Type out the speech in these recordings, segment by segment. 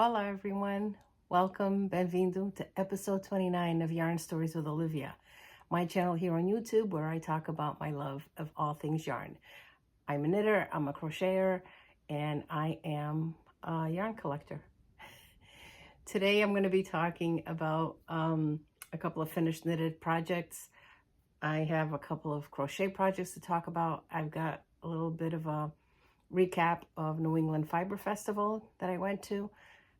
Hola everyone, welcome, Bem-vindo to episode 29 of Yarn Stories with Olivia, my channel here on YouTube where I talk about my love of all things yarn. I'm a knitter, I'm a crocheter, and I am a yarn collector. Today I'm going to be talking about a couple of finished knitted projects. I have a couple of crochet projects to talk about. I've got a little bit of a recap of New England Fiber Festival that I went to.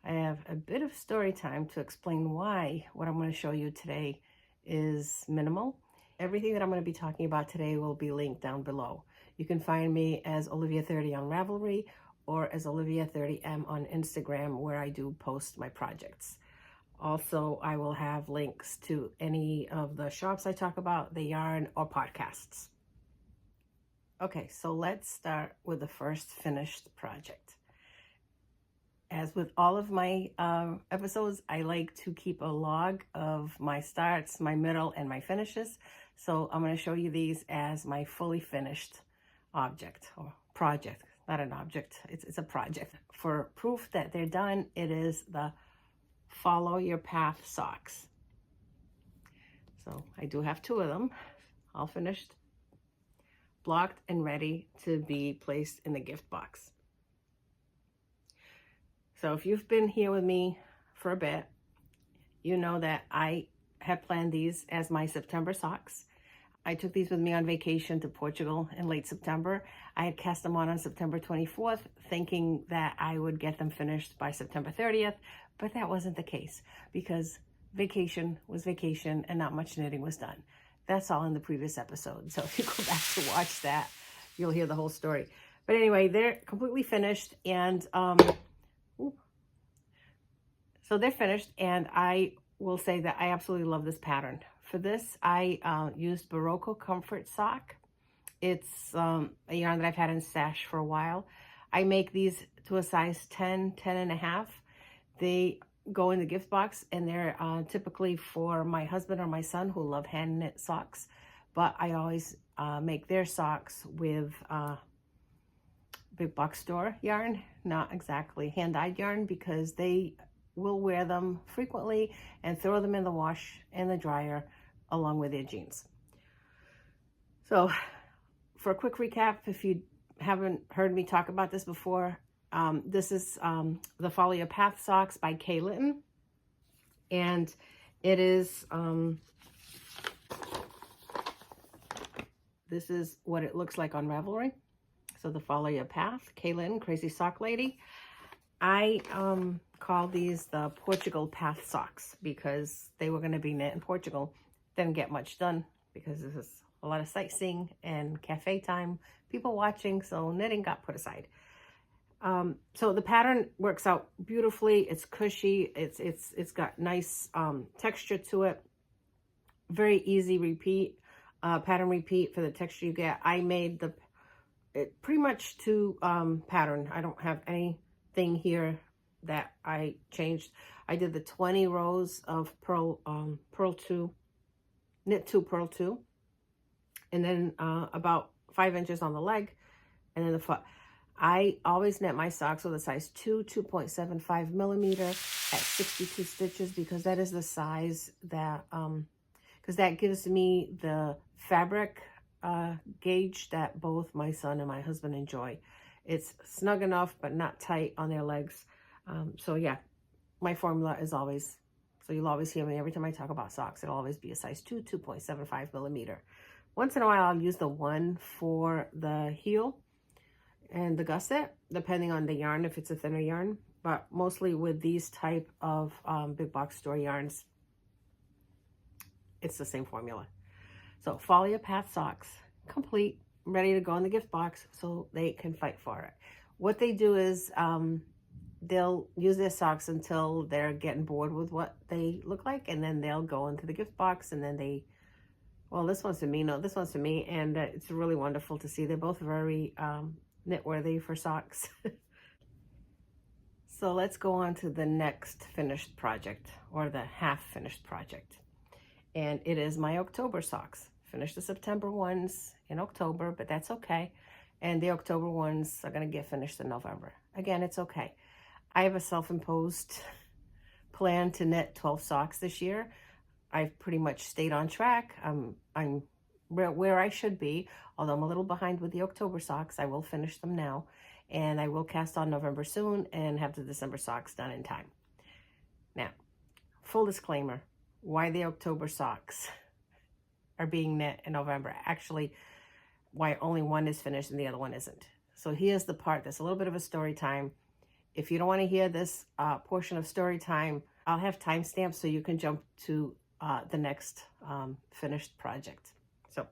I have a bit of story time to explain why what I'm going to show you today is minimal. Everything that I'm going to be talking about today will be linked down below. You can find me as Olivia30 on Ravelry or as Olivia30M on Instagram, where I do post my projects. Also, I will have links to any of the shops I talk about, the yarn, or podcasts. Okay, so let's start with the first finished project. As with all of my episodes, I like to keep a log of my starts, my middle, and my finishes. So I'm going to show you these as my fully finished object or project. Not an object, it's a project. For proof that they're done, it is the Follow Your Path socks. So I do have two of them, all finished, blocked and ready to be placed in the gift box. So if you've been here with me for a bit, you know that I have planned these as my September socks. I took these with me on vacation to Portugal in late September. I had cast them on September 24th, thinking that I would get them finished by September 30th, but that wasn't the case because vacation was vacation and not much knitting was done. That's all in the previous episode. So if you go back to watch that, you'll hear the whole story. But anyway, they're completely finished and so they're finished, and I will say that I absolutely love this pattern. For this, I used Barocco Comfort Sock. It's a yarn that I've had in stash for a while. I make these to a size 10, 10 and a half. They go in the gift box, and they're typically for my husband or my son who love hand knit socks. But I always make their socks with big box store yarn, not exactly hand-dyed yarn, because they will wear them frequently and throw them in the wash and the dryer along with their jeans. So for a quick recap, if you haven't heard me talk about this before, this is the Follow Your Path socks by Kay Litton, and it is this is what it looks like on Ravelry. So the Follow Your Path, Kay Litton, Crazy Sock Lady. I call these the Portugal Path socks because they were going to be knit in Portugal. Didn't get much done because this is a lot of sightseeing and cafe time, people watching, so knitting got put aside. So the pattern works out beautifully. It's cushy. It's got nice texture to it. Very easy repeat, pattern repeat for the texture you get. I made it pretty much to pattern. I don't have anything here that I changed. I did the 20 rows of purl 2, knit 2, purl 2, and then about 5 inches on the leg, and then the foot. I always knit my socks with a size 2, 2.75 millimeter at 62 stitches because that is the size that, because that gives me the fabric gauge that both my son and my husband enjoy. It's snug enough but not tight on their legs. So yeah, my formula is always, so you'll always hear me every time I talk about socks, it'll always be a size 2, 2.75 millimeter. Once in a while I'll use the 1 for the heel and the gusset, depending on the yarn, if it's a thinner yarn. But mostly with these type of big box store yarns, it's the same formula. So Follow Your Path socks, complete, ready to go in the gift box so they can fight for it. What they do is they'll use their socks until they're getting bored with what they look like, and then they'll go into the gift box, and then they, well, this one's for me, no, this one's for me, and it's really wonderful to see. They're both very knit-worthy for socks. So let's go on to the next finished project, or the half-finished project. And it is my October socks. Finished the September ones in October, but that's okay. And the October ones are going to get finished in November. Again, it's okay. I have a self-imposed plan to knit 12 socks this year. I've pretty much stayed on track. I'm where I should be, although I'm a little behind with the October socks. I will finish them now, and I will cast on November soon and have the December socks done in time. Now, full disclaimer, why the October socks are being knit in November. Actually, why only one is finished and the other one isn't. So here's the part that's a little bit of a story time. If you don't want to hear this portion of story time, I'll have timestamps so you can jump to the next finished project. So,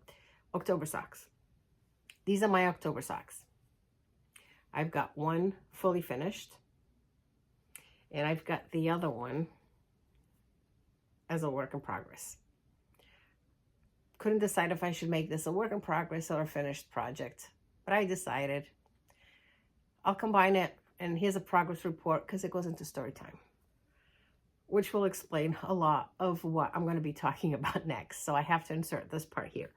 October socks. These are my October socks. I've got one fully finished, and I've got the other one as a work in progress. Couldn't decide if I should make this a work in progress or a finished project, but I decided I'll combine it, and here's a progress report because it goes into story time, which will explain a lot of what I'm going to be talking about next. So I have to insert this part here.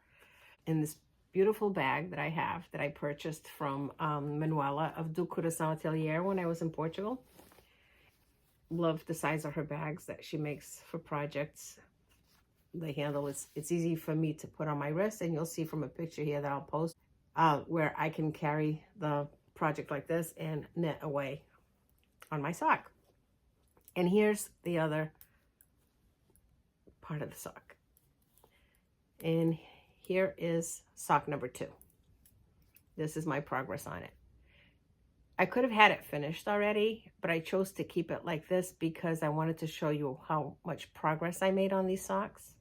In this beautiful bag that I have that I purchased from Manuela of Do Coração Atelier when I was in Portugal. Love the size of her bags that she makes for projects. The handle is, it's easy for me to put on my wrist, and you'll see from a picture here that I'll post where I can carry the project like this and knit away on my sock. And here's the other part of the sock. And here is sock number 2. This is my progress on it. I could have had it finished already, but I chose to keep it like this because I wanted to show you how much progress I made on these socks.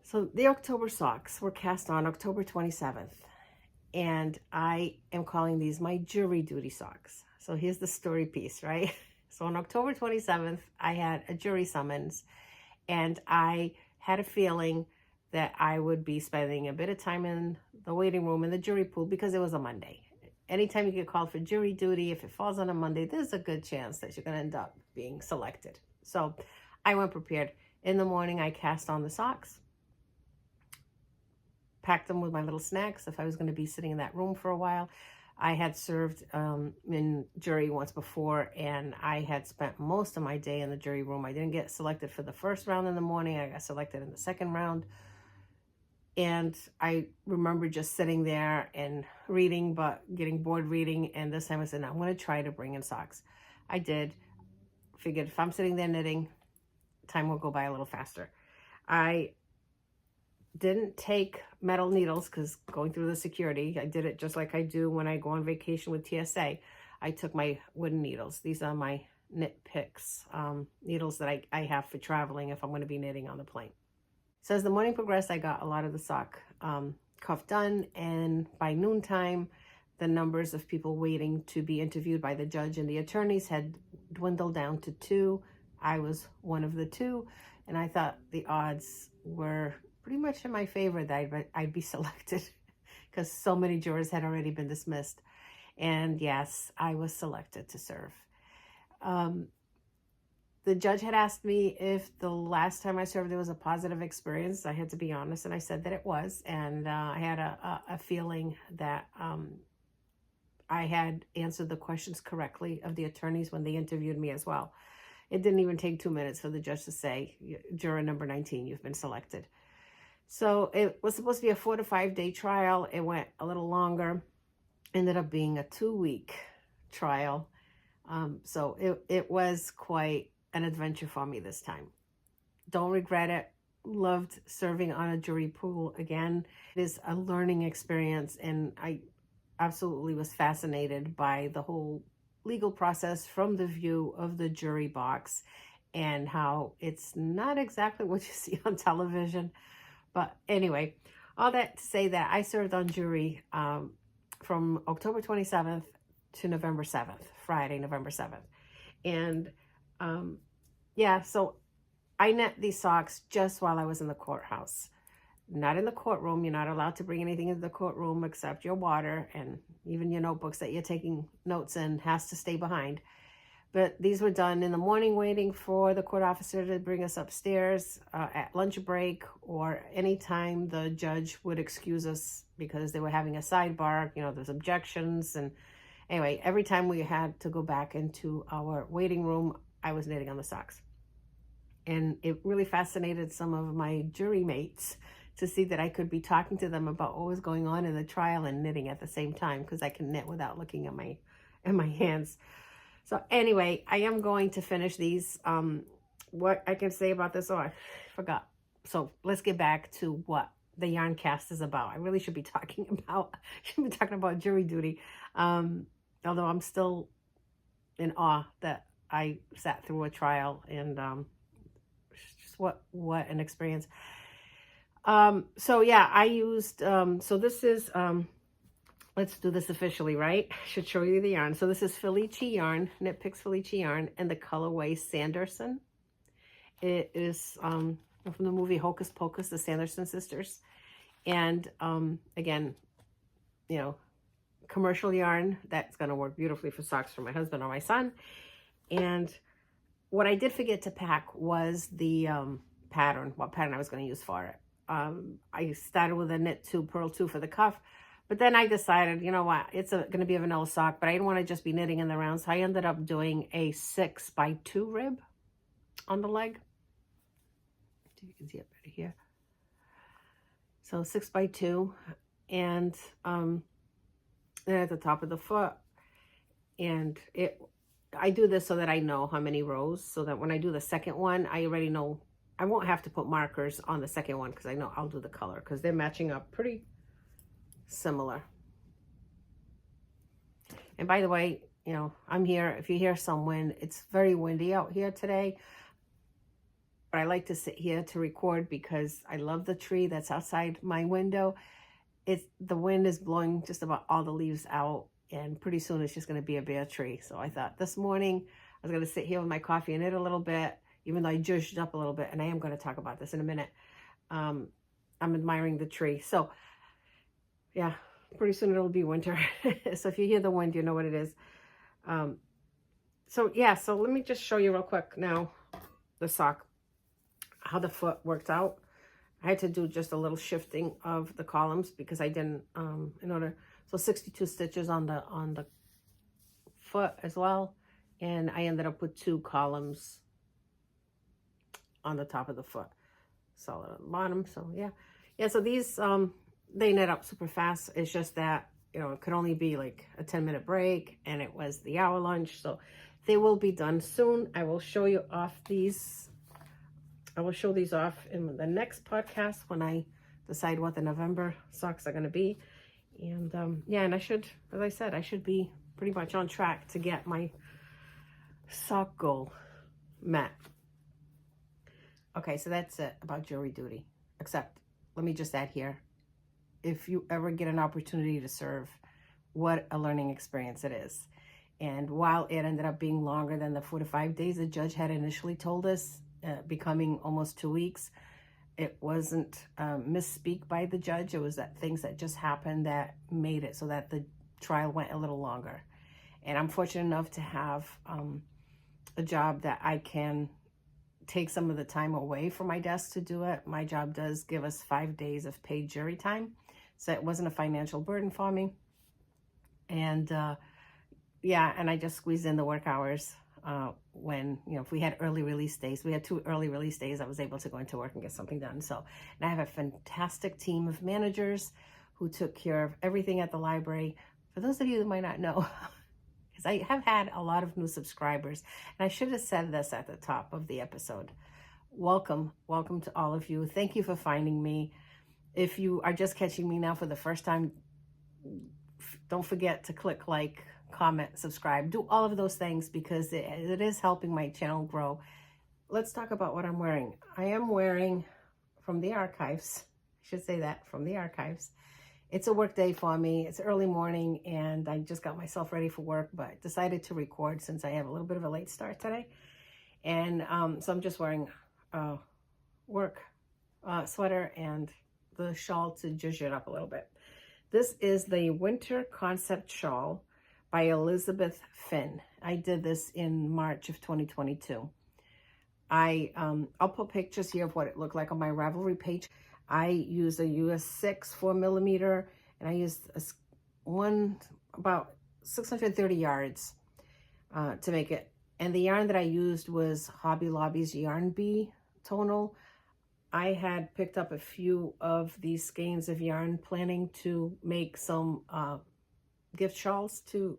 So the October socks were cast on October 27th, and I am calling these my jury duty socks. So here's the story piece, right? So on October 27th, I had a jury summons, and I had a feeling that I would be spending a bit of time in the waiting room in the jury pool because it was a Monday. Anytime you get called for jury duty, if it falls on a Monday, there's a good chance that you're going to end up being selected. So I went prepared. In the morning, I cast on the socks, packed them with my little snacks if I was going to be sitting in that room for a while. I had served in jury once before, and I had spent most of my day in the jury room. I didn't get selected for the first round in the morning. I got selected in the second round. And I remember just sitting there and reading, but getting bored reading. And this time I said, no, I'm going to try to bring in socks. I did. Figured if I'm sitting there knitting, time will go by a little faster. I didn't take metal needles because going through the security, I did it just like I do when I go on vacation with TSA. I took my wooden needles. These are my Knit Picks needles that I have for traveling if I'm going to be knitting on the plane. So as the morning progressed, I got a lot of the sock cuff done, and by noontime, the numbers of people waiting to be interviewed by the judge and the attorneys had dwindled down to 2. I was one of the 2, and I thought the odds were pretty much in my favor that I'd be selected because so many jurors had already been dismissed. And yes, I was selected to serve. The judge had asked me if the last time I served there was a positive experience. I had to be honest, and I said that it was. And I had a feeling that I had answered the questions correctly of the attorneys when they interviewed me as well. It didn't even take 2 minutes for the judge to say, juror number 19, you've been selected. So it was supposed to be a 4 to 5 day trial. It went a little longer, ended up being a 2-week trial. So it was quite an adventure for me this time. Don't regret it. Loved serving on a jury pool again. It is a learning experience, and I absolutely was fascinated by the whole legal process from the view of the jury box and how it's not exactly what you see on television. But anyway, all that to say that I served on jury from October 27th to November 7th, Friday, November 7th. And yeah, so I knit these socks just while I was in the courthouse. Not in the courtroom. You're not allowed to bring anything into the courtroom except your water, and even your notebooks that you're taking notes in has to stay behind. But these were done in the morning waiting for the court officer to bring us upstairs at lunch break, or anytime the judge would excuse us because they were having a sidebar. You know, there's objections, and Anyway, every time we had to go back into our waiting room, I was knitting on the socks. And it really fascinated some of my jury mates to see that I could be talking to them about what was going on in the trial and knitting at the same time, because I can knit without looking at my hands. So anyway, I am going to finish these. What I can say about this, oh, I forgot. So let's get back to what the yarn cast is about. I really should be talking about jury duty. Although I'm still in awe that I sat through a trial, and just what an experience. So yeah, I used, so this is, let's do this officially, right? I should show you the yarn. So this is Felici yarn, Knit Picks Felici yarn, and the colorway Sanderson. It is from the movie Hocus Pocus, the Sanderson sisters. And again, you know, commercial yarn that's going to work beautifully for socks for my husband or my son. And what I did forget to pack was the pattern, what pattern I was going to use for it. I started with a knit 2, purl 2 for the cuff, but then I decided, you know what, it's going to be a vanilla sock, but I didn't want to just be knitting in the round, so I ended up doing a 6x2 rib on the leg. You can see it right here. So 6x2, and then at the top of the foot, and I do this so that I know how many rows, so that when I do the second one, I already know I won't have to put markers on the second one, because I know I'll do the color, because they're matching up pretty similar. And by the way, you know, I'm here. If you hear some wind, it's very windy out here today. But I like to sit here to record because I love the tree that's outside my window. The wind is blowing just about all the leaves out, and pretty soon it's just going to be a bare tree. So I thought this morning I was going to sit here with my coffee and knit a little bit, even though I judged up a little bit, and I am going to talk about this in a minute. I'm admiring the tree. So yeah, pretty soon it'll be winter. So if you hear the wind, you know what it is. So yeah, so let me just show you real quick now the sock, how the foot worked out. I had to do just a little shifting of the columns because I didn't, so 62 stitches on the foot as well. And I ended up with 2 columns on the top of the foot, solid on the bottom. So yeah, so these, they knit up super fast. It's just that, you know, it could only be like a 10-minute break, and it was the hour lunch. So they will be done soon. I will show you off these. I will show these off in the next podcast when I decide what the November socks are going to be. And yeah, and I should, as I said, I should be pretty much on track to get my sock goal met. Okay, so that's it about jury duty. Except, let me just add here, if you ever get an opportunity to serve, what a learning experience it is. And while it ended up being longer than the 4 to 5 days the judge had initially told us, becoming almost 2 weeks, it wasn't misspeak by the judge. It was that things that just happened that made it so that the trial went a little longer. And I'm fortunate enough to have a job that I can take some of the time away from my desk to do it. My job does give us 5 days of paid jury time, so it wasn't a financial burden for me. And yeah, and I just squeezed in the work hours when, you know, if we had early release days, we had 2 early release days, I was able to go into work and get something done. So, and I have a fantastic team of managers who took care of everything at the library. For those of you who might not know, because I have had a lot of new subscribers, and I should have said this at the top of the episode. Welcome to all of you. Thank you for finding me. If you are just catching me now for the first time, don't forget to click like, comment, subscribe, do all of those things, because it is helping my channel grow. Let's talk about what I'm wearing. I am wearing from the archives. I should say that, from the archives. It's a work day for me. It's early morning, and I just got myself ready for work, but decided to record since I have a little bit of a late start today. And so I'm just wearing a work sweater and the shawl to zhuzh it up a little bit. This is the Winter Concept Shawl by Elizabeth Finn. I did this in March of 2022. I'll put pictures here of what it looked like on my Ravelry page. I used a US 6 4mm, and I used one about 630 yards to make it. And the yarn that I used was Hobby Lobby's Yarn Bee tonal. I had picked up a few of these skeins of yarn planning to make some gift shawls to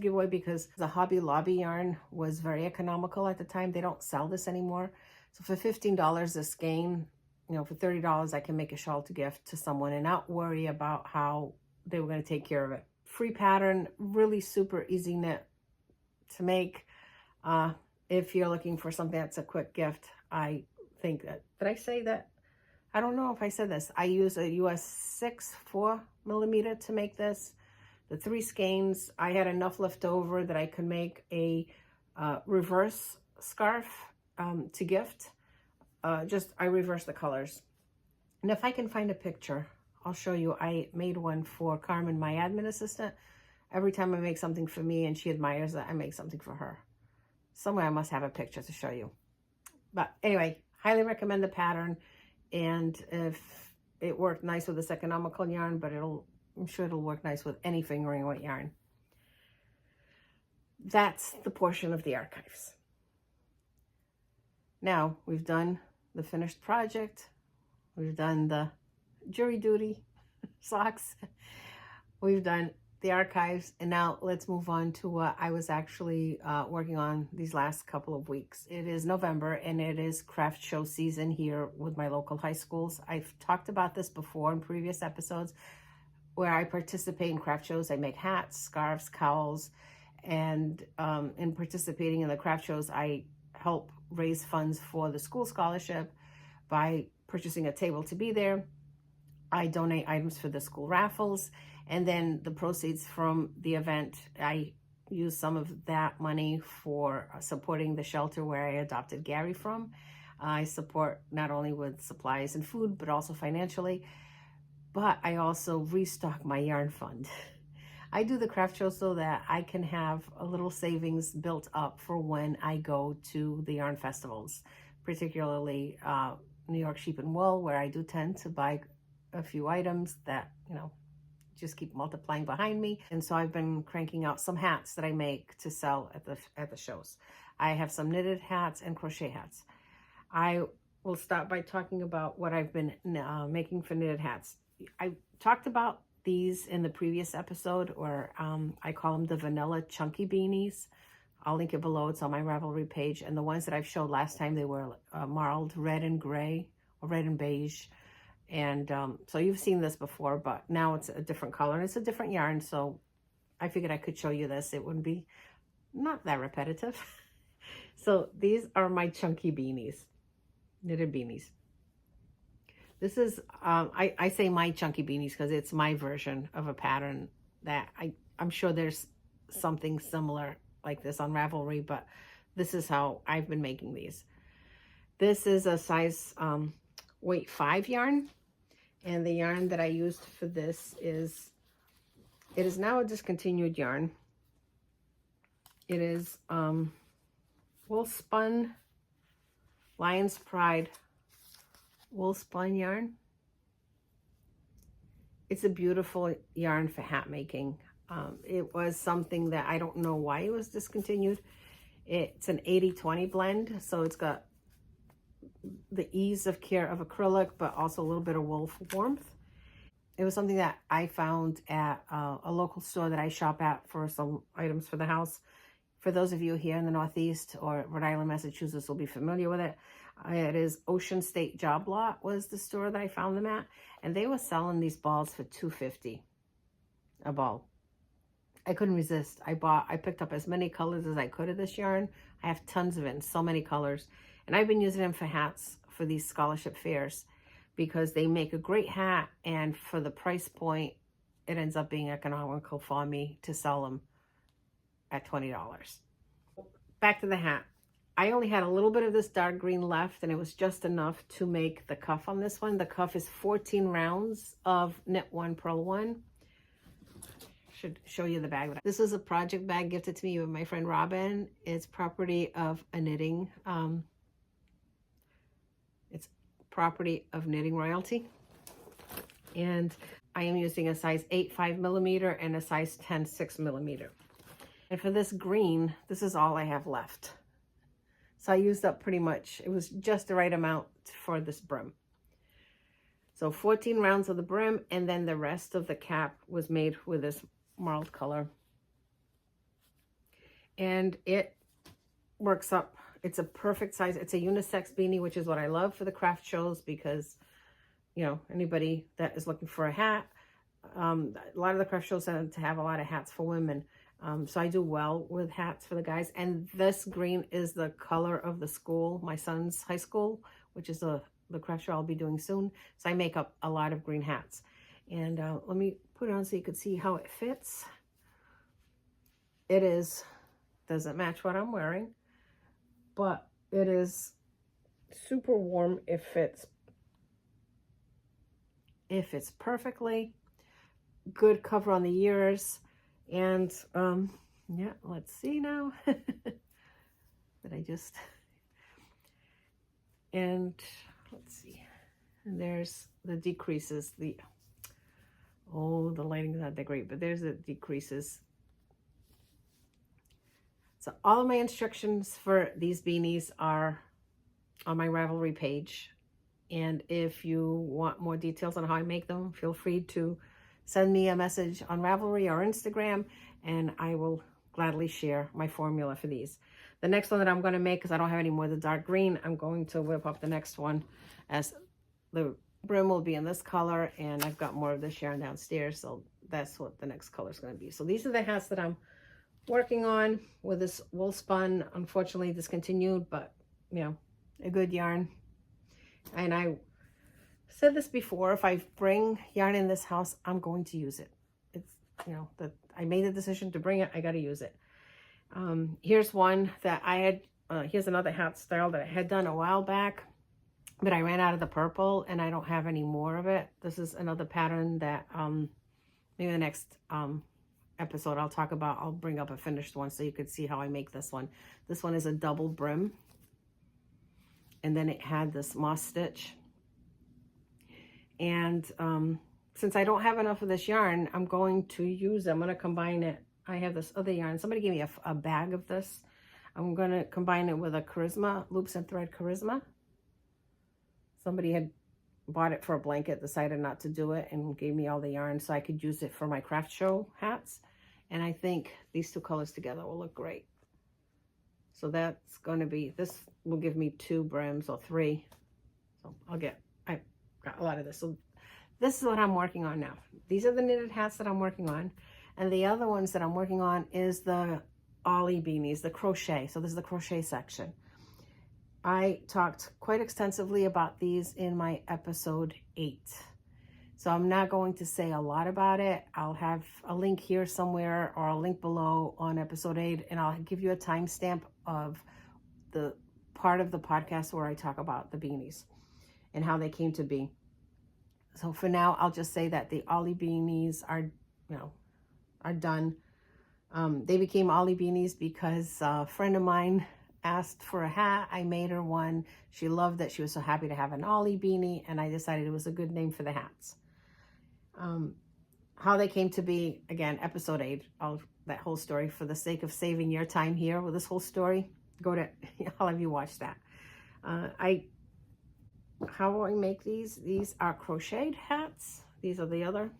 give away, because the Hobby Lobby yarn was very economical at the time. They don't sell this anymore. So for $15 a skein, you know, for $30, I can make a shawl to gift to someone and not worry about how they were going to take care of it. Free pattern, really super easy knit to make. If you're looking for something that's a quick gift, I think that, did I say that? I don't know if I said this. I use a US 6 4mm to make this. The 3 skeins, I had enough left over that I could make a reverse scarf to gift. I reverse the colors. And if I can find a picture, I'll show you. I made one for Carmen, my admin assistant. Every time I make something for me and she admires that, I make something for her. Somewhere I must have a picture to show you. But anyway, highly recommend the pattern. And if it worked nice with this economical yarn, but I'm sure it'll work nice with any fingering weight yarn. That's the portion of the archives. Now we've done the finished project. We've done the jury duty socks. We've done the archives, and now let's move on to what I was actually working on these last couple of weeks. It is November, and it is craft show season here with my local high schools. I've talked about this before in previous episodes, where I participate in craft shows. I make hats, scarves, cowls, and in participating in the craft shows, I help raise funds for the school scholarship by purchasing a table to be there. I donate items for the school raffles, and then the proceeds from the event, I use some of that money for supporting the shelter where I adopted Gary from. I support not only with supplies and food, but also financially. But I also restock my yarn fund. I do the craft show so that I can have a little savings built up for when I go to the yarn festivals, particularly New York Sheep and Wool, where I do tend to buy a few items that, you know, just keep multiplying behind me. And so I've been cranking out some hats that I make to sell at the shows. I have some knitted hats and crochet hats. I will start by talking about what I've been making for knitted hats. I talked about these in the previous episode, or I call them the vanilla chunky beanies. I'll link it below. It's on my Ravelry page. And the ones that I've showed last time, they were marled red and gray, or red and beige. And so you've seen this before, but now it's a different color and it's a different yarn. So I figured I could show you this. It wouldn't be not that repetitive. So these are my chunky beanies, knitted beanies. This is, I say my chunky beanies because it's my version of a pattern that I'm sure there's something similar like this on Ravelry, but this is how I've been making these. This is a size weight 5 yarn. And the yarn that I used for this is, it is now a discontinued yarn. It is wool spun Lion's Pride wool spun yarn. It's a beautiful yarn for hat making. It was something that I don't know why it was discontinued. It's an 80-20 blend, so it's got the ease of care of acrylic, but also a little bit of wool for warmth. It was something that I found at a local store that I shop at for some items for the house. For those of you here in the Northeast or Rhode Island, Massachusetts will be familiar with it. It is Ocean State Job Lot was the store that I found them at, and they were selling these balls for $2.50 a ball. I couldn't resist. I picked up as many colors as I could of this yarn. I have tons of it in so many colors. And I've been using them for hats for these scholarship fairs because they make a great hat, and for the price point, it ends up being economical for me to sell them at $20. Back to the hat. I only had a little bit of this dark green left, and it was just enough to make the cuff on this one. The cuff is 14 rounds of knit 1, purl 1. Should show you the bag. This is a project bag gifted to me by my friend Robin. It's property of a knitting. It's property of Knitting Royalty. And I am using a size 8 5mm and a size 10 6mm. And for this green, this is all I have left. So I used up pretty much, it was just the right amount for this brim. So 14 rounds of the brim, and then the rest of the cap was made with this marled color. And it works up. It's a perfect size. It's a unisex beanie, which is what I love for the craft shows, because, you know, anybody that is looking for a hat, a lot of the craft shows tend to have a lot of hats for women. So I do well with hats for the guys. And this green is the color of the school, my son's high school, which is the craft show I'll be doing soon. So I make up a lot of green hats. And let me put it on so you can see how it fits. It is, doesn't match what I'm wearing, but it is super warm. It fits perfectly. Good cover on the ears. And yeah, let's see now. That I just, and let's see. And there's the decreases. The lighting's not that great, but there's the decreases. So all of my instructions for these beanies are on my Ravelry page. And if you want more details on how I make them, feel free to send me a message on Ravelry or Instagram, and I will gladly share my formula for these. The next one that I'm going to make, because I don't have any more of the dark green, I'm going to whip up the next one, as the brim will be in this color, and I've got more of this yarn downstairs, so that's what the next color is going to be. So these are the hats that I'm working on with this wool spun. Unfortunately discontinued, but you know, a good yarn. And I said this before, if I bring yarn in this house, I'm going to use it. It's, you know, that I made the decision to bring it, I got to use it. Here's one that I had, here's another hat style that I had done a while back, but I ran out of the purple and I don't have any more of it. This is another pattern that maybe the next episode I'll talk about. I'll bring up a finished one so you could see how I make this one. This one is a double brim, and then it had this moss stitch. And since I don't have enough of this yarn, I'm going to combine it. I have this other yarn. Somebody gave me a bag of this. I'm going to combine it with a Charisma, Loops and Thread Charisma. Somebody had bought it for a blanket, decided not to do it, and gave me all the yarn so I could use it for my craft show hats. And I think these two colors together will look great. So that's going to be, this will give me 2 brims or 3. So I got a lot of this. So this is what I'm working on now. These are the knitted hats that I'm working on. And the other ones that I'm working on is the ollie beanies, the crochet. So this is the crochet section. I talked quite extensively about these in my episode 8. So I'm not going to say a lot about it. I'll have a link here somewhere or a link below on episode 8, and I'll give you a timestamp of the part of the podcast where I talk about the beanies and how they came to be. So for now, I'll just say that the ollie beanies are done. They became ollie beanies because a friend of mine asked for a hat. I made her one. She loved it. She was so happy to have an ollie beanie, and I decided it was a good name for the hats. How they came to be, again, episode 8, that whole story. For the sake of saving your time here with this whole story, go to, I'll have you watch that. How I make these are crocheted hats. These are the other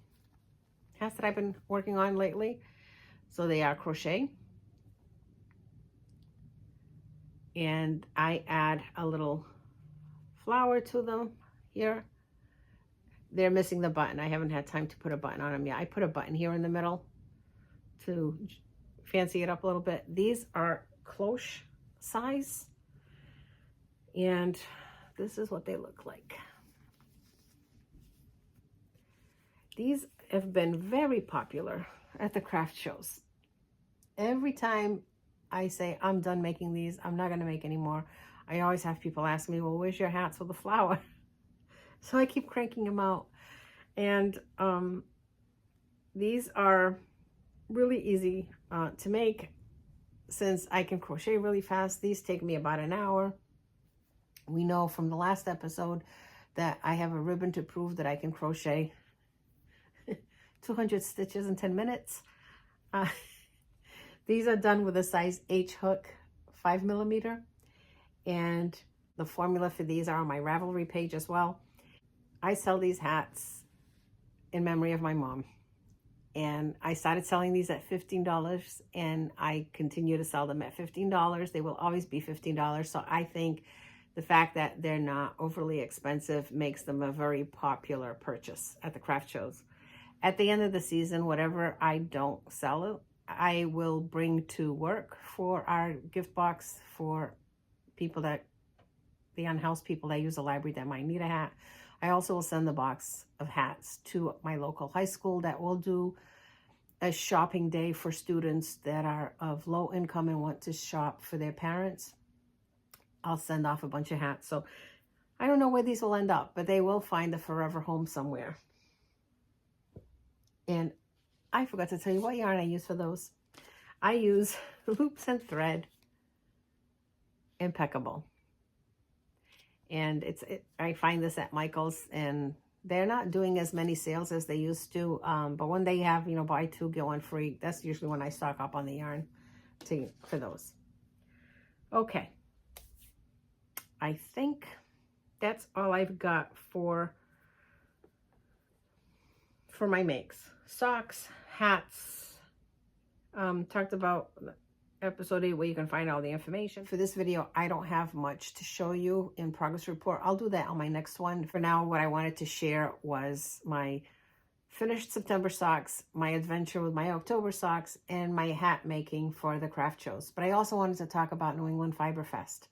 hats that I've been working on lately. So they are crochet. And I add a little flower to them here. They're missing the button. I haven't had time to put a button on them yet. I put a button here in the middle to fancy it up a little bit. These are cloche size. And this is what they look like. These have been very popular at the craft shows. Every time I say, I'm done making these, I'm not going to make any more, I always have people ask me, well, where's your hats with the flower? So I keep cranking them out. And these are really easy to make. Since I can crochet really fast, these take me about an hour. We know from the last episode that I have a ribbon to prove that I can crochet 200 stitches in 10 minutes. These are done with a size H hook, 5mm. And the formula for these are on my Ravelry page as well. I sell these hats in memory of my mom. And I started selling these at $15, and I continue to sell them at $15. They will always be $15. So I think the fact that they're not overly expensive makes them a very popular purchase at the craft shows. At the end of the season, whatever I don't sell, I will bring to work for our gift box for people that, the unhoused people that use the library that might need a hat. I also will send the box of hats to my local high school that will do a shopping day for students that are of low income and want to shop for their parents. I'll send off a bunch of hats. So I don't know where these will end up, but they will find a forever home somewhere. And I forgot to tell you what yarn I use for those. I use Loops and Thread Impeccable. And I find this at Michael's, and they're not doing as many sales as they used to. But when they have, buy two, get one free, that's usually when I stock up on the yarn for those. Okay. I think that's all I've got for my makes. Socks, hats, talked about episode 8 where you can find all the information. For this video, I don't have much to show you in progress report. I'll do that on my next one. For now, what I wanted to share was my finished September socks, my adventure with my October socks, and my hat making for the craft shows. But I also wanted to talk about New England Fiber Fest,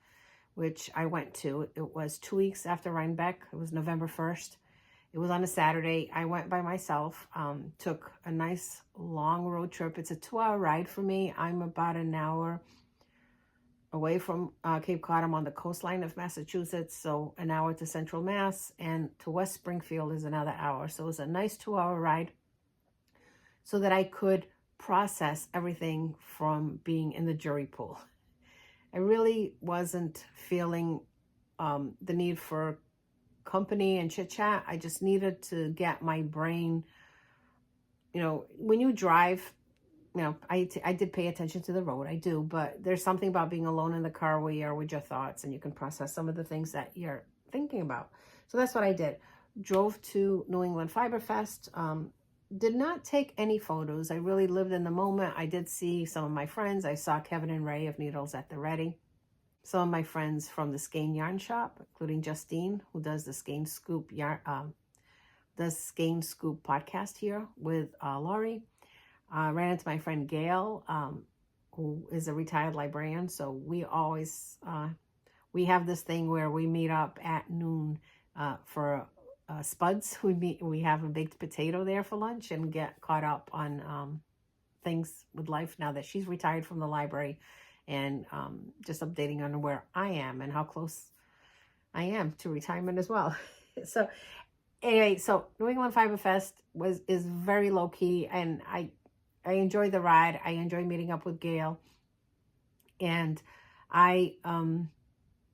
which I went to. It was 2 weeks after Rhinebeck. It was November 1st. It was on a Saturday. I went by myself, took a nice long road trip. It's a 2-hour ride for me. I'm about an hour away from Cape Cod. I'm on the coastline of Massachusetts, so an hour to Central Mass, and to West Springfield is another hour. So it was a nice 2-hour ride so that I could process everything from being in the jury pool. I really wasn't feeling the need for company and chit chat. I just needed to get my brain, when you drive, I did pay attention to the road, I do, but there's something about being alone in the car where you're with your thoughts and you can process some of the things that you're thinking about. So that's what I did. Drove to New England Fiber Fest. Did not take any photos. I really lived in the moment. I did see some of my friends. I saw Kevin and Ray of Needles at the Ready. Some of my friends from the Skein Yarn Shop, including Justine, who does the Skein Scoop podcast here with Laurie. Ran into my friend Gail, who is a retired librarian. So we always, we have this thing where we meet up at noon for spuds. We have a baked potato there for lunch and get caught up on things with life now that she's retired from the library. And just updating on where I am and how close I am to retirement as well. So anyway, so New England Fiber Fest is very low key, and I enjoyed the ride. I enjoyed meeting up with Gail, and I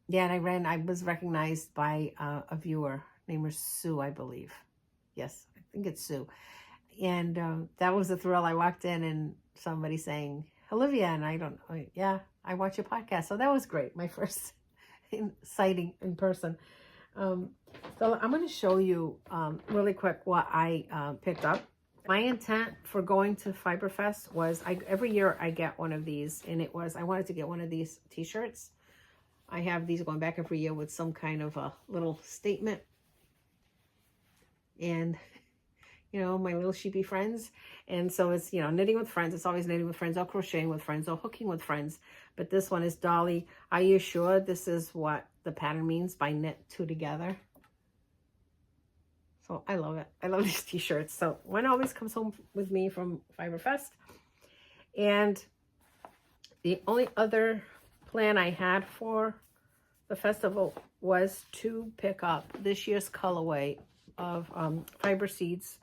was recognized by a viewer named Sue, I believe. Yes, I think it's Sue. And that was a thrill. I walked in and somebody saying, Olivia, and I watch your podcast. So that was great. My first sighting in person. So I'm going to show you really quick what I picked up. My intent for going to Fiberfest was every year I get one of these, and I wanted to get one of these t-shirts. I have these going back every year with some kind of a little statement. And my little sheepy friends. And so it's, knitting with friends. It's always knitting with friends or crocheting with friends or hooking with friends. But this one is Dolly. Are you sure this is what the pattern means by knit two together? So I love it. I love these t-shirts. So one always comes home with me from Fiberfest. And the only other plan I had for the festival was to pick up this year's colorway of Fiber Seeds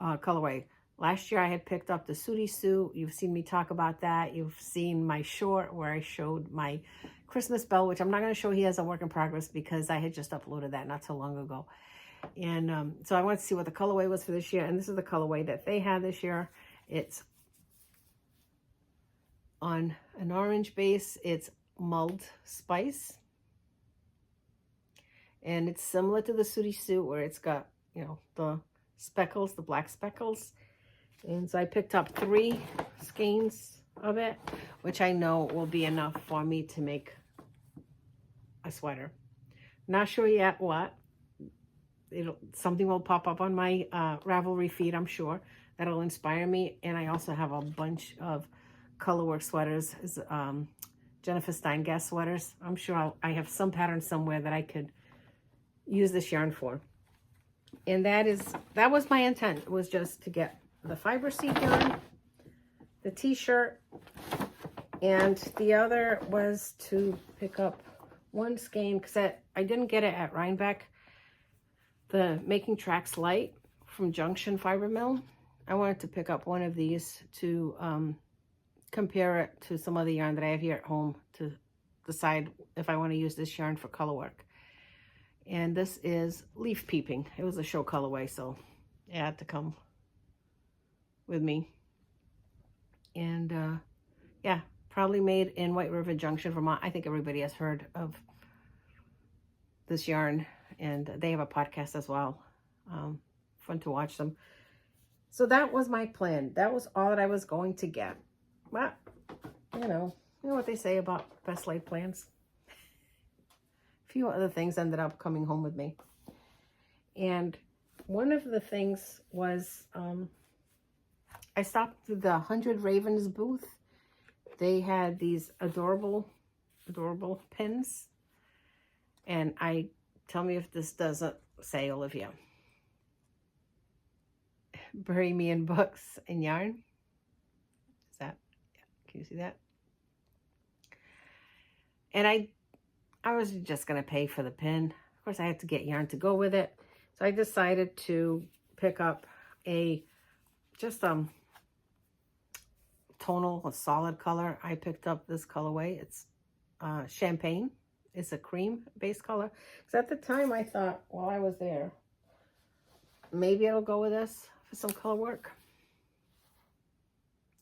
colorway. Last year I had picked up the Sooty Sue. You've seen me talk about that. You've seen my short where I showed my Christmas bell, which I'm not going to show here as a work in progress because I had just uploaded that not so long ago. And so I wanted to see what the colorway was for this year, and this is the colorway that they had this year. It's on an orange base. It's mulled spice. And it's similar to the Sooty Suit where it's got, you know, the speckles, the black speckles. And so I picked up 3 skeins of it, which I know will be enough for me to make a sweater. Not sure yet what. Something will pop up on my Ravelry feed, I'm sure. That'll inspire me. And I also have a bunch of colorwork sweaters, Jennifer Stein Guess sweaters. I'm sure I have some pattern somewhere that I could use this yarn for. And that was my intent, was just to get the fiber seed yarn, the t-shirt, and the other was to pick up 1 skein, because I didn't get it at Rhinebeck, the Making Tracks Light from Junction Fiber Mill. I wanted to pick up 1 of these to compare it to some other yarn that I have here at home to decide if I want to use this yarn for color work. And this is Leaf Peeping. It was a show colorway, so it had to come with me. And yeah, probably made in White River Junction, Vermont. I think everybody has heard of this yarn, and they have a podcast as well. Fun to watch them. So that was my plan. That was all that I was going to get. But, you know what they say about best laid plans. A few other things ended up coming home with me. And one of the things was, I stopped at the 100 Ravens booth. They had these adorable pins. And tell me if this doesn't say Olivia. Bury me in books and yarn. Is that, yeah, can you see that? And I was just going to pay for the pin. Of course, I had to get yarn to go with it. So I decided to pick up a tonal, a solid color. I picked up this colorway. It's Champagne. It's a cream-based color. Because at the time, I thought, while I was there, maybe it'll go with this for some color work.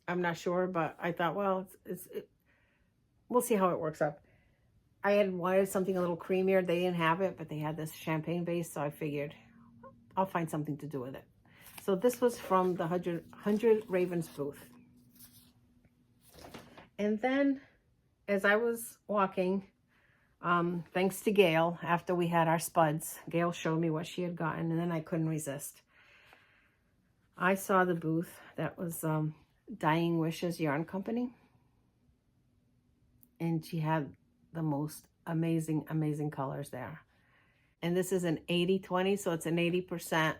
I'm not sure, but I thought, well, we'll see how it works out. I had wanted something a little creamier. They didn't have it, but they had this champagne base, so I figured I'll find something to do with it. So this was from the 100 Ravens booth. And then as I was walking, thanks to Gail, after we had our spuds, Gail showed me what she had gotten, and then I couldn't resist. I saw the booth that was Dying Wishes Yarn Company, and she had the most amazing colors there. And this is an 80-20, so it's an 80%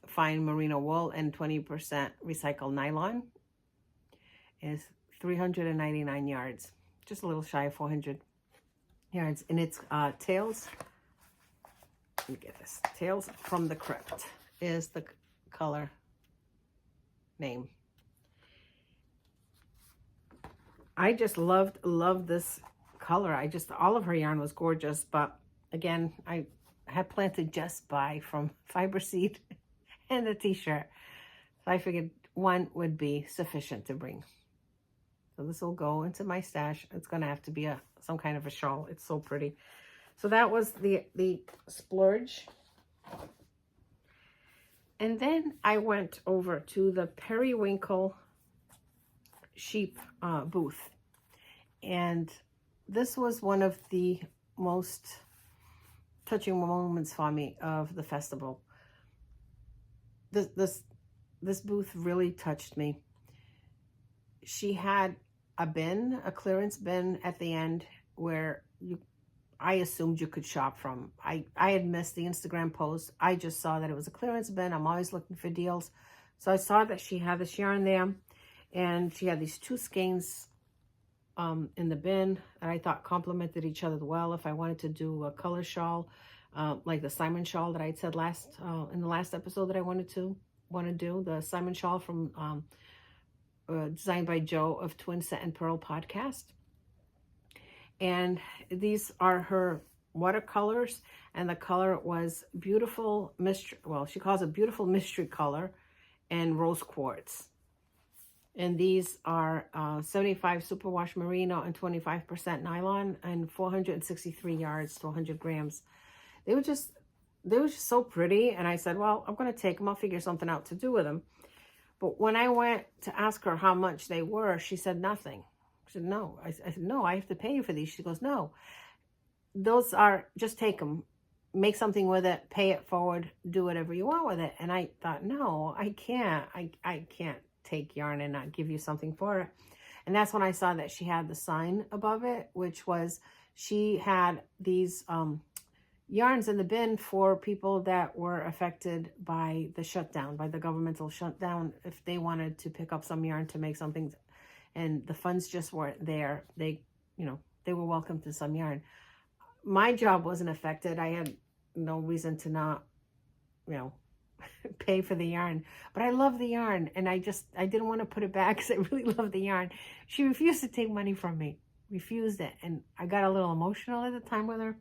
fine merino wool and 20% recycled nylon. It's 399 yards, just a little shy of 400 yards. And it's Tales, let me get this, Tales from the Crypt is the color name. I just loved this color. All of her yarn was gorgeous, but again, I had planned to just buy from Fiber Seed and the t-shirt. So I figured 1 would be sufficient to bring. So this will go into my stash. It's going to have to be some kind of a shawl. It's so pretty. So that was the splurge. And then I went over to the Periwinkle sheep booth. And this was one of the most touching moments for me of the festival. This booth really touched me. She had a clearance bin at the end where I assumed you could shop from. I had missed the Instagram post. I just saw that it was a clearance bin. I'm always looking for deals. So I saw that she had this yarn there, and she had these 2 skeins in the bin that I thought complemented each other well. If I wanted to do a color shawl, like the Simon shawl that I said in the last episode that I want to do, the Simon shawl from designed by Joe of Twin Set and Pearl podcast. And these are her watercolors, and the color was beautiful mystery. Well, she calls it beautiful mystery color and rose quartz. And these are 75 superwash merino and 25% nylon and 463 yards to 100 grams. They were just so pretty. And I said, well, I'm going to take them. I'll figure something out to do with them. But when I went to ask her how much they were, she said nothing. She said, no. I said, no, I have to pay you for these. She goes, no, those are, just take them, make something with it, pay it forward, do whatever you want with it. And I thought, no, I can't. I can't take yarn and not give you something for it. And that's when I saw that she had the sign above it, which was she had these yarns in the bin for people that were affected by the shutdown, by the governmental shutdown, if they wanted to pick up some yarn to make something and the funds just weren't there. They, you know, they were welcome to some yarn. My job wasn't affected. I had no reason to not, you know, pay for the yarn, but I love the yarn, and I didn't want to put it back because I really love the yarn. She refused to take money from me, refused it, and I got a little emotional at the time with her.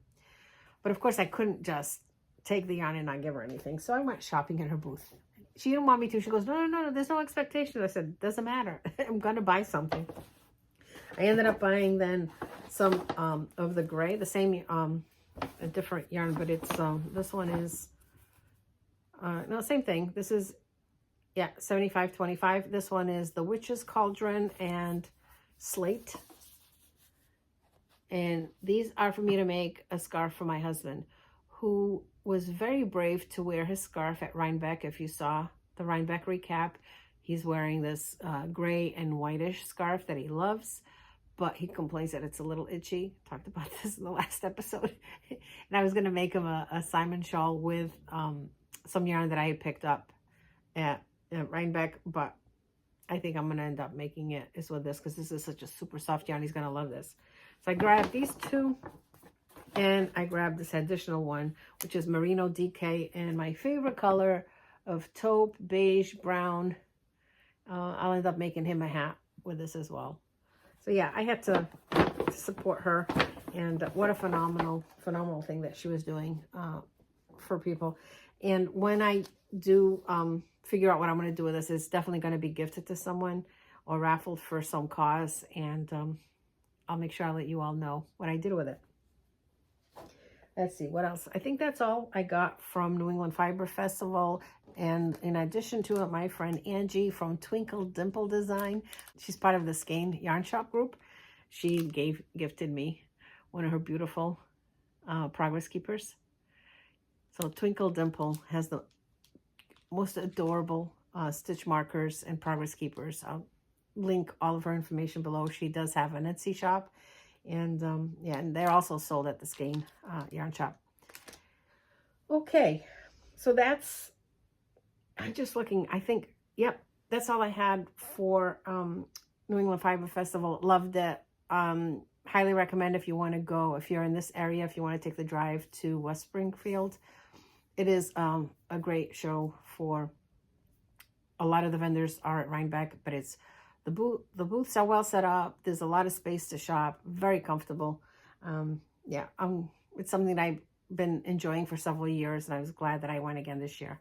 But of course, I couldn't just take the yarn and not give her anything, so I went shopping in her booth. She didn't want me to. She goes, no, there's no expectation. I said, doesn't matter. I'm gonna buy something. I ended up buying then some of the gray, the same a different yarn, but it's this one is no, same thing. This is, yeah, 75-25. This one is the Witch's Cauldron and Slate. And these are for me to make a scarf for my husband, who was very brave to wear his scarf at Rhinebeck. If you saw the Rhinebeck recap, he's wearing this gray and whitish scarf that he loves, but he complains that it's a little itchy. Talked about this in the last episode. And I was going to make him a Simon shawl with some yarn that I had picked up at Rhinebeck, but I think I'm going to end up making it is with this because this is such a super soft yarn. He's going to love this. So I grabbed these two, and I grabbed this additional one, which is Merino DK, and my favorite color of taupe, beige, brown. I'll end up making him a hat with this as well. So yeah, I had to support her, and what a phenomenal thing that she was doing for people. And when I do figure out what I'm going to do with this, it's definitely going to be gifted to someone or raffled for some cause, and I'll make sure I let you all know what I did with it. Let's see, what else? I think that's all I got from New England Fiber Festival. And in addition to it, my friend Angie from Twinkle Dimple Design, she's part of the Skein Yarn Shop group. She gifted me one of her beautiful Progress Keepers. So Twinkle Dimple has the most adorable stitch markers and Progress Keepers. I'll link all of her information below. She does have an Etsy shop, and yeah, and they're also sold at the Skein Yarn Shop. Okay, so that's, I'm just looking, I think, yep, that's all I had for New England Fiber Festival. Loved it. Highly recommend if you want to go, if you're in this area, if you want to take the drive to West Springfield. It is a great show. For a lot of the vendors are at Rhinebeck, but it's the booths are well set up. There's a lot of space to shop, very comfortable. Yeah, it's something that I've been enjoying for several years, and I was glad that I went again this year.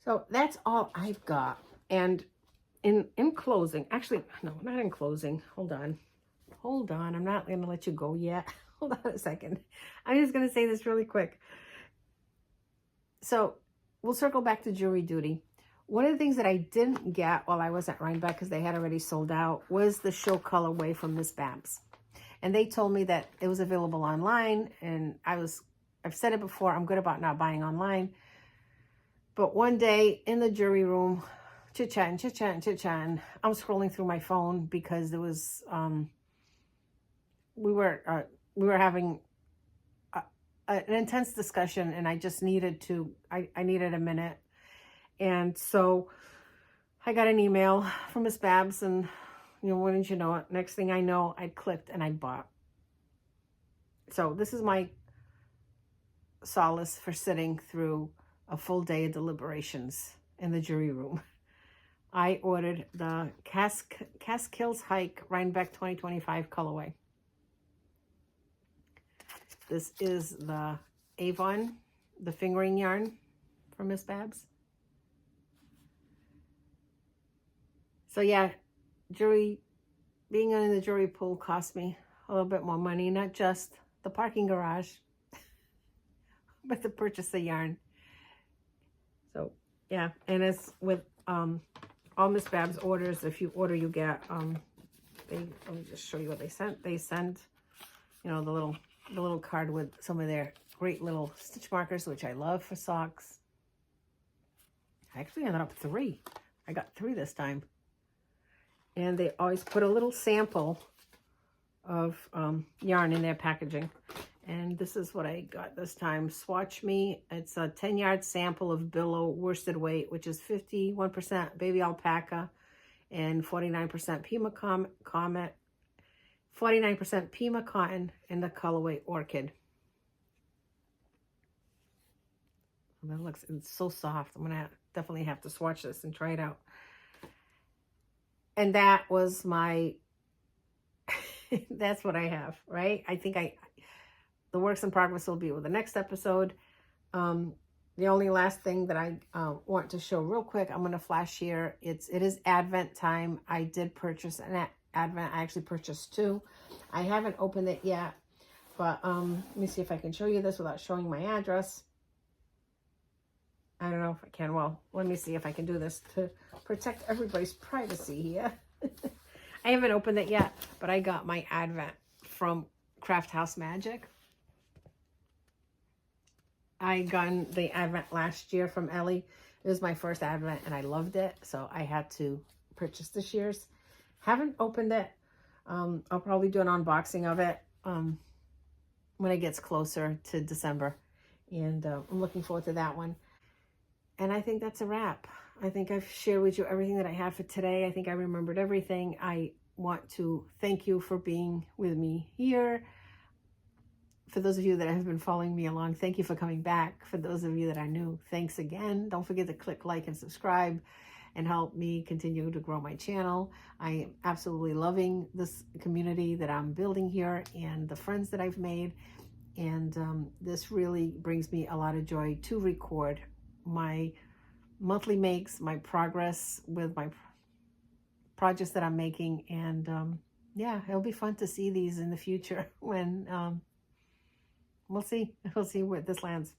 So that's all I've got. And in closing, actually, no, not in closing. Hold on. I'm not going to let you go yet. Hold on a second. I'm just going to say this really quick. So we'll circle back to jewelry duty. One of the things that I didn't get while I was at Rhinebeck, because they had already sold out, was the show colorway from Miss Babs. And they told me that it was available online, and I've said it before, I'm good about not buying online. But one day in the jewelry room, chit-chatting, I'm scrolling through my phone because there was, we were having an intense discussion, and I just needed I needed a minute. And so I got an email from Miss Babs, and, you know, wouldn't you know it, next thing I know, I clicked and I bought. So this is my solace for sitting through a full day of deliberations in the jewelry room. I ordered the Catskills Hike Rhinebeck 2025 colorway. This is the Avon, the fingering yarn from Miss Babs. So yeah, being in the jewelry pool cost me a little bit more money, not just the parking garage, but the purchase of yarn. So yeah, and it's with all Miss Bab's orders. If you order, you get let me just show you what they sent. They send, you know, the little card with some of their great little stitch markers, which I love for socks. I actually ended up 3. I got 3 this time. And they always put a little sample of yarn in their packaging. And this is what I got this time. Swatch Me. It's a 10-yard sample of billow worsted weight, which is 51% baby alpaca and 49% Pima Comet, 49% Pima cotton in the colorway Orchid. And that looks, it's so soft. I'm gonna definitely have to swatch this and try it out. And that was my, that's what I have, right? I think the works in progress will be with the next episode. The only last thing that I want to show real quick, I'm going to flash here. It is Advent time. I did purchase an Advent. I actually purchased 2. I haven't opened it yet, but let me see if I can show you this without showing my address. I don't know if I can. Well, let me see if I can do this to protect everybody's privacy here. I haven't opened it yet, but I got my Advent from Craft House Magic. I got the Advent last year from Ellie. It was my first Advent and I loved it. So I had to purchase this year's. Haven't opened it. I'll probably do an unboxing of it when it gets closer to December. And I'm looking forward to that one. And I think that's a wrap. I think I've shared with you everything that I had for today. I think I remembered everything. I want to thank you for being with me here. For those of you that have been following me along, thank you for coming back. For those of you that are new, thanks again. Don't forget to click like and subscribe and help me continue to grow my channel. I am absolutely loving this community that I'm building here and the friends that I've made. And this really brings me a lot of joy to record my monthly makes, my progress with my projects that I'm making. And yeah, it'll be fun to see these in the future when we'll see where this lands.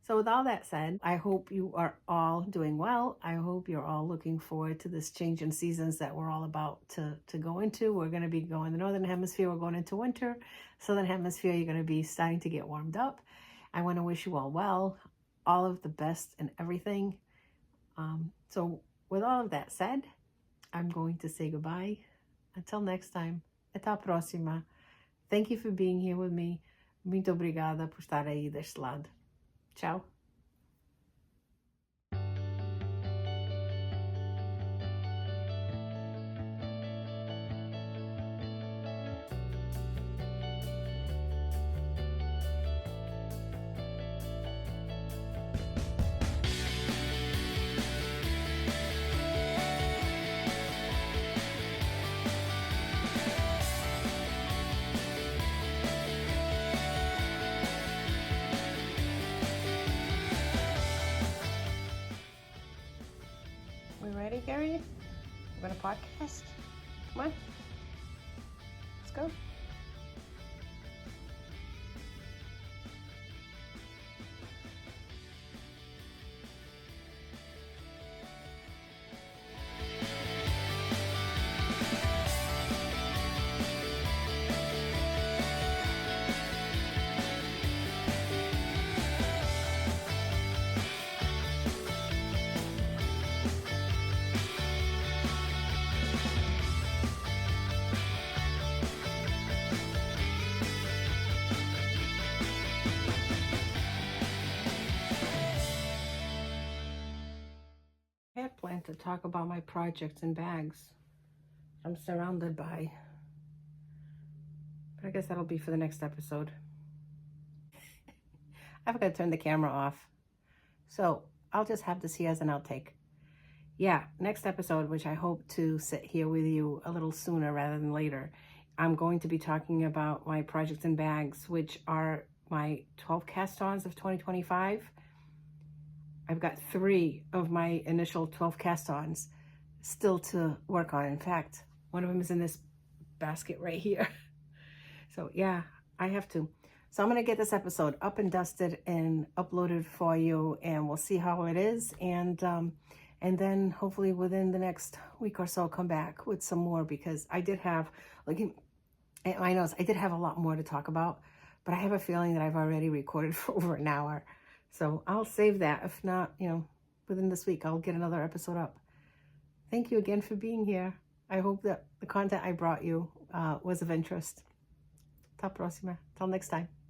So with all that said, I hope you are all doing well. I hope you're all looking forward to this change in seasons that we're all about to go into. We're going to be going the Northern Hemisphere. We're going into winter. Southern Hemisphere, you're going to be starting to get warmed up. I want to wish you all well, all of the best and everything. So with all of that said, I'm going to say goodbye. Until next time. Até a próxima. Thank you for being here with me. Muito obrigada por estar aí deste lado. Tchau. We ready, Gary? We're gonna podcast? Come on. Let's go. I had planned to talk about my projects and bags I'm surrounded by, but I guess that'll be for the next episode. I forgot to turn the camera off, so I'll just have this here as an outtake. Yeah, next episode, which I hope to sit here with you a little sooner rather than later, I'm going to be talking about my projects and bags, which are my 12 cast-ons of 2025. I've got 3 of my initial 12 cast-ons. still to work on. In fact, one of them is in this basket right here. So yeah, I have to. So I'm going to get this episode up and dusted and uploaded for you, and we'll see how it is. And then hopefully within the next week or so, I'll come back with some more, because I did have, like, in my notes, I did have a lot more to talk about, but I have a feeling that I've already recorded for over an hour. So I'll save that. If not, within this week, I'll get another episode up. Thank you again for being here. I hope that the content I brought you was of interest. Ta próxima. Till next time.